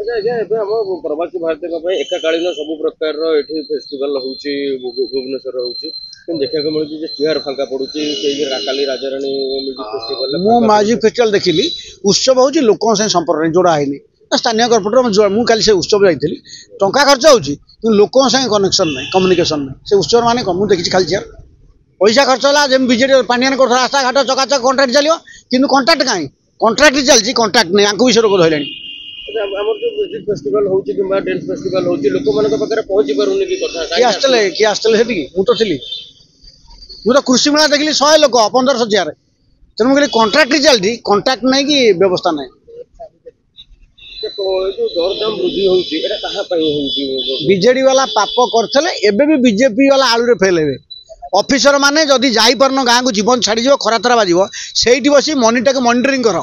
प्रवासी भारतीय एकाकालीन सब प्रकार फेस्टिवल भुवनेश्वर देखा मिलूँ चेयर फांका पड़ू काली राजाराणी म्यूजिक फेस्टिवल देखिली उत्सव हूँ लोक संपर्क जोड़ा है स्थानीय कॉर्पोरेटर मुझे उत्सव जाइली टंका खर्च हो लोक कनेक्शन ना कम्युनिकेशन ना से उत्सव माने मुझे देखी खाली चेयर पैसा खर्च है जब बीजेडी पांडियान कर रास्ता घाट चकाचक कंट्राक्ट चलो कि कंट्राक्ट कहीं कंट्राक्ट चलती कंट्राक्ट नहीं आपको विषय रोक धरले म्यूजिक फेस्टिवल हो डांस फेस्टिवल हो लोक मान पहुंची पारुनी किए आसते मुझे थी मुझे कृषि मेला देखिली 100 लोक 1500 चेयर तेणु मुझे कंट्राक्ट चलती कंट्राक्ट नहीं कि व्यवस्था नहीं दरदाम वृद्धि बीजेडी वाला पाप करते भी बीजेपी वाला आलू रे फेल हे ऑफिसर माने जदि जाइपारन गाँव को जीवन छाड़ी खरातरा बाज से बस मनीटा को मॉनिटरिंग कर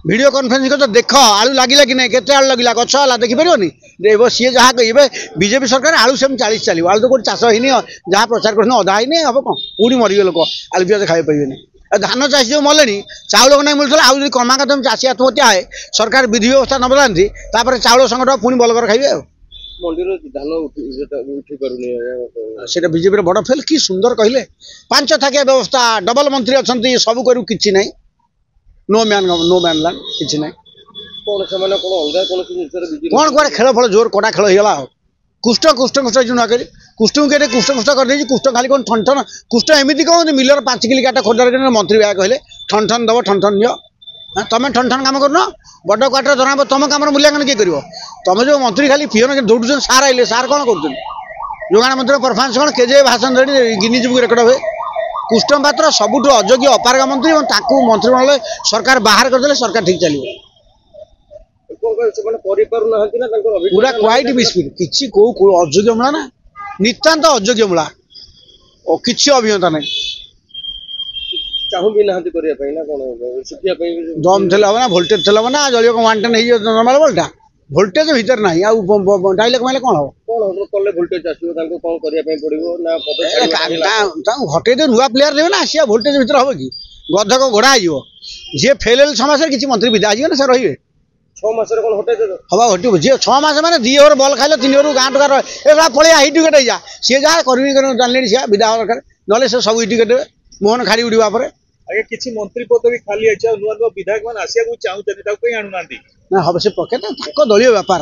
वीडियो कॉन्फ्रेंस कर देख आलू लगे कि नहीं केते आलू लगे गछ है देखिपारे सी जहाँ कहे बीजेपी सरकार आलू सेम 40 चलो आलू तो कौन चाष होनी जहाँ प्रचार कर अधा ही हम कौन पूरी मरीगे लोक आलू प्याज खाई पारे धान चाषी जो मले चाउल नहीं मिलता आउ कमा तुम चाषी आत्महत्या है सरकार विधि व्यवस्था न बदलाती चाउल संकट पुणी बलकर खाइबे से बीजेपी बड़ फेल कि सुंदर कहले 5 थाकिया व्यवस्था डबल मंत्री अच्छा सब करू कि ना नो मैन लैंड कि ना कौन कौन खेल फल जोर कड़ा खेल होगा कुष्ठ कुष्ठ कुष्ठ जो नुआ कुष्ठ को कुष्ठ कुष्ठ कर कुष्ठ खाली कौन ठन ठन कुष्ठ एमती कौन मिलर 5 किलो काटा खोदार मंत्री भाया कहले ठन ठन दब ठन ठन नियो तुम ठन ठन कम कर बड़ क्वार्टर जन तुम कम मूल्यांकन किए कर तुम जो मंत्री खाली पिओन दौड़ सार आइले सार कौन कर जोगाण मंत्री परफॉर्मेंस कौन केजे भाषण गिनीज बुक रेकर्ड हुए कुष्ठ पात्र सबुठ अयोग्य अपारगा मंत्री मंत्रिमंडल सरकार बाहर करदे सरकार ठीक चलो पूरा क्वाइट बिस्पिट किसी कौ अयोग्य मिला ना नितांत अयोग्य मिला और किसी अभिज्ञता नहीं दम थे ना भोल्टेज थे ना जलियो वन टेन नॉर्मल बल्टा भोल्टेज भीतर ना डायलॉग मारे कौन हम हटे नुआ प्लेयर देवे ना आसिया भोल्टेज भीतर हम कि गधक घोड़ा हो जी फेल 6 मास किसी मंत्री विदा हो ना से रे 6 मास हम हटे जी 6 मास मैंने 2 ओवर बल खाइल 3 ओवर गाँ टुकार पलिया हिट विकेट जा सी जहाँ कर जान सी विदा दरकार ना सब हिट विकेट देवे मोहन खाड़ी उड़ा पर आगे किसी मंत्री पद भी खाली है नुआ नुआ विधायक मान आसिया चाहते आणुना ना हम से पकेट दलीय व्यापार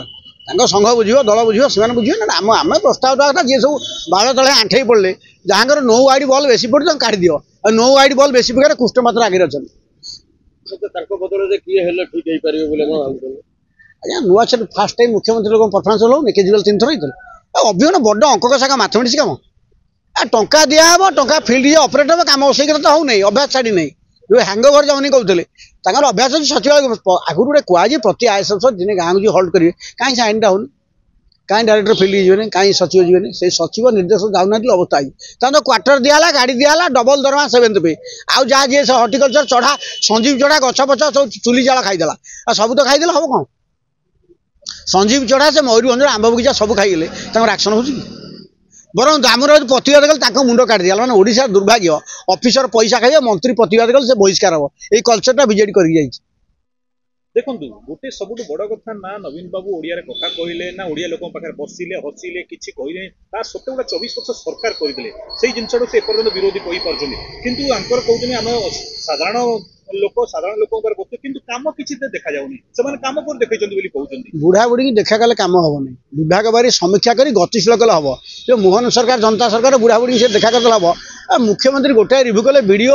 संघ बुझे दल बुझे से बुझे ना आम प्रस्ताव देवा जी सब बाड़ तले आंठे पड़े जहाँ नो वाइड बल बेसी पड़े काढ़ दियो नो वाइड बल बेसी पकड़ कुष्ठ मात्र आगे अच्छा आज्ञा नुआ से फास्ट टाइम मुख्यमंत्री परफॉर्मेंस हो केजरीवाल 3 थर होते अभिन्न बड़ अंक शाखा मैथमेटिक्स काम टंका दिहब टंका फिल्ड ऑपरेट हम कम से तो हो नहीं अभ्यास छाड़ी नहीं जो हैंगओवर जाऊनी कहते अभ्यास अच्छी सचिव आगुरी गोटे कहुए प्रति आईएएस अफसर दिने गाँव को हल्ट करेंगे कहीं आईनटा होनी कहीं डायरेक्टर फिल्ड जीवन कहीं सचिव जीवन से सचिव निर्देशक जाऊना अवस्था आई तो क्वार्टर दिहला गाड़ी दिहला डबल दरमा 7th पे आउ जहाँ जी हर्टिकलचर चढ़ा संजीव चढ़ा गछ पछ सब चुली जाला खाईदेला सब तो खाईदेला हम कौन संजीव चढ़ा से मयूरभंज आंब बगीचा सब खाईगले एक्शन हो बरं आमर प्रतिवाद कल मुंड काट दिया मैंने ओडिशा दुर्भाग्य ऑफिसर पैसा खाइए मंत्री प्रतिवाद कल से बहिष्कार हम ये कल्चरटा बीजेडी कर देखो गोटे सब बड़ कथा ना नवीन बाबू ओडिया कथा कहले ना ओडिया लोक पाखे बसिले हसिले किसी कहले सत्ते गोटे 24 वर्ष सरकार करदे से जिनसा से एपर्यंत विरोधी कही पार्टी किंतु आंकर कहते आम साधारण लोक किंतु काम किसी देखा जाऊनी से काम कर देखते बुढ़ा बुढ़ी देखा कले कम हम विभाग बारी समीक्षा कर गतिशील कले हम जो मोहन सरकार जनता सरकार बुढ़ा बुढ़ी से देखा करते हम मुख्यमंत्री गोटे रिव्यू कले वीडियो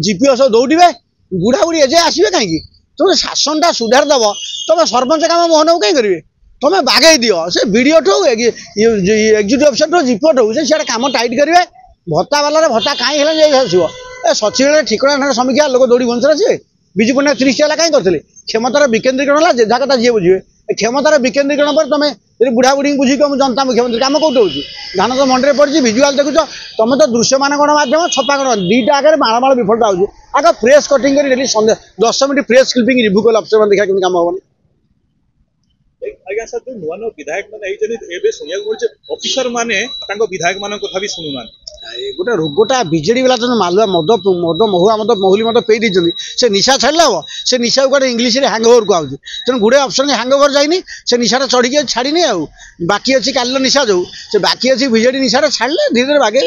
जीपीओ सब दौड़े बुढ़ा बुढ़ी एजे आसवे कहीं तुम शासनटा सुधार दब तुम सरपंच काम मोहन को कहीं करेंगे तुम बागे दियो से वीडियो ठू एक्जिक्यूटिव अफिसर ठू जीपीओ ठू से कम टाइट करेंगे भत्ता वाला भत्ता कहीं आसो सचिव ठिकना समीक्षा लोक दौड़ी बंश आसवे विजु पट्टनायक 30 टा कहीं करते क्षमतार विकेन्द्रीकरण है जहाँ कथा जी बुझे क्षमतार विकेन्द्रीकरण पर तुम बुढ़ा बुढ़ी बुझी कम जनता मुख्यमंत्री कम कौट हो धान तो मंडी पड़ी भिजुआल देखुच तुम तो दृश्यमान गणमाध्यम छपा गण 2टा आगे माड़माड़ विफलता हो आगे प्रेस कटिंग कर 10 मिनट प्रेस क्लिपिंग रिव्यू कल अफसर देखा कि कम हम आज्ञा सर जो नुआ नुआ विधायक मैंने शुणा मिले अफिसर मैंने विधायक मान कथा भी शुणुना गोटे रोगटा विजेडी वाला जो मालुआ मद मद महुआ मद महुली मद पे से निशा छाड़ा हम से निशा गोटे इंग्लीश हैंग ओवर कहूँ तेणु गुड़े ऑप्शन हैंग ओवर जाइनी से निशा चढ़ी छाड़ी बाकी अच्छी काल निशा जो से बाकी अच्छी विजेडी निशा छाड़े धीरे धीरे बागे।